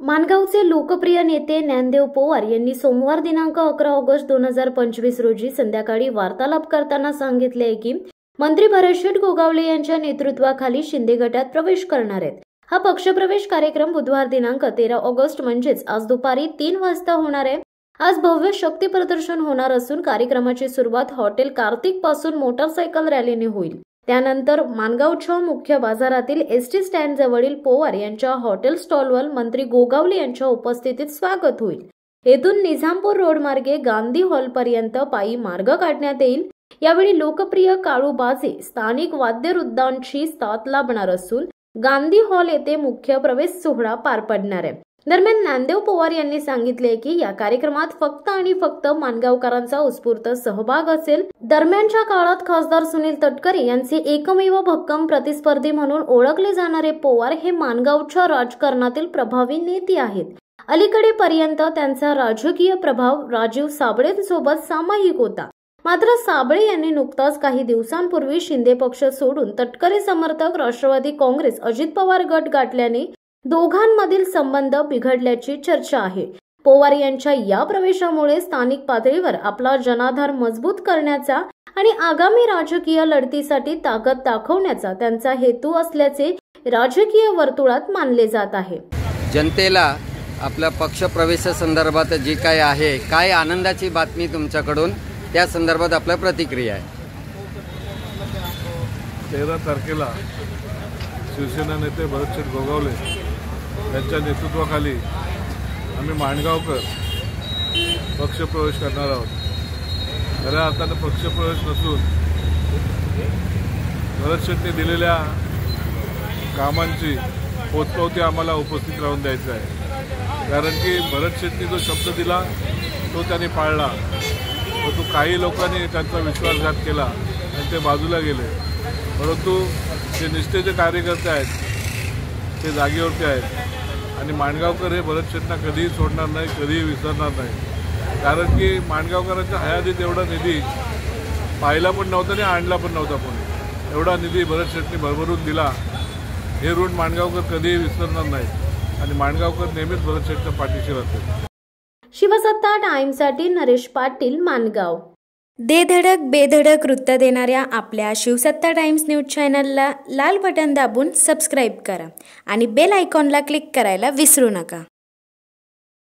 माणगावचे लोकप्रिय नेते ज्ञानदेव पवार यांनी सोमवार दिनांक 11 ऑगस्ट 2025 रोजी संध्याकाळी वार्तालाप करताना सांगितले की मंत्री भरतशेठ गोगावले यांच्या नेतृत्वाखाली शिंदे गटात प्रवेश करणार आहेत। हा पक्षप्रवेश कार्यक्रम बुधवार दिनांक 13 ऑगस्ट म्हणजेच आज दुपारी 3 वाजता होणार आहे। आज भव्य शक्ती प्रदर्शन होणार असून कार्यक्रमाची सुरुवात हॉटेल कार्तिक पासून मोटरसायकल रॅलीने होईल। त्यानंतर माणगावच्या मुख्य बाजारातील एसटी स्टँड जवळील पवार यांच्या हॉटेल स्टॉलवर मंत्री गोगावले यांच्या उपस्थितीत स्वागत होईल। येथून निजामपूर रोड मार्गे गांधी हॉल पर्यंत पायी मार्ग काढण्यात येईल। यावेळी लोकप्रिय काळू बाजे स्थानिक वाद्यवृंदांची साथ लाभणार असून गांधी हॉल येथे मुख्य प्रवेश सोहळा पार पडणार आहे। दरम्यान ज्ञानदेव पवार यांनी सांगितले की या कार्यक्रमात फक्त आणि फक्त माणगावकरांचा उत्स्फूर्त सहभाग असेल। दरम्यानच्या काळात खासदार सुनील तटकरे यांचे एकमेव भक्कम प्रतिस्पर्धी म्हणून ओळखले जाणारे पवार हे माणगावच्या राजकारणातील प्रभावी नेते आहेत। अलीकडे पर्यंत त्यांचा राजकीय प्रभाव राजीव साबळेंसोबत सामायिक होता। मात्र साबळे यांनी नुकताच काही दिवसांपूर्वी शिंदे पक्ष सोडून तटकरे समर्थक राष्ट्रवादी काँग्रेस अजित पवार गट गाठल्याने दोघांमधील संबंध बिघडल्याची चर्चा आहे। पवार यांच्या या प्रवेशामुळे स्थानिक पातळीवर आपला जनाधार मजबूत करण्याचा आणि आगामी राजकीय लढतीसाठी ताकद दाखवण्याचा त्यांचा हेतू असल्याचे राजकीय वर्तुळात मानले जात आहे। जनतेला आपल्या पक्ष प्रवेशासंदर्भात जी काय आहे, काय आनंदाची बातमी तुमच्याकडून, त्या संदर्भात आपल्या प्रतिक्रिया आहे। 13 तारखेला शिवसेना नेते भरतशेठ गोगावले यांच्या नेतृत्वाखाली आम्ही माणगावकर पक्षप्रवेश करणार आहोत। खऱ्या अर्थानं पक्षप्रवेश नसून भरतशेठने दिलेल्या कामांची पोचपावती आम्हाला उपस्थित राहून द्यायचं आहे। कारण की भरतशेठने जो शब्द दिला तो त्यांनी पाळला, परंतु काही लोकांनी त्यांचा विश्वासघात केला आणि ते बाजूला गेले। परंतु जे निष्ठेचे कार्यकर्ते आहेत ते जागेवरती आहेत आणि माणगावकर हे भरतशेठना कधीही सोडणार नाही, कधीही विसरणार नाही। कारण की माणगावकरांच्या हयातीत एवढा निधी पाहिला पण नव्हता आणि आणला पण नव्हता, पण एवढा निधी भरतशेठने भरभरून दिला, हे ऋण माणगावकर कधीही विसरणार नाही आणि माणगावकर नेहमीच भरतशेठच्या पाठीशी राहतील। शिवसत्ता टाइम्ससाठी नरेश पाटील, माणगाव। दे धडक बेधडक वृत्त देणाऱ्या आपल्या शिवसत्ता टाइम्स न्यूज चॅनलला लाल बटन दाबून सबस्क्राईब करा आणि बेल आयकॉनला क्लिक करायला विसरू नका।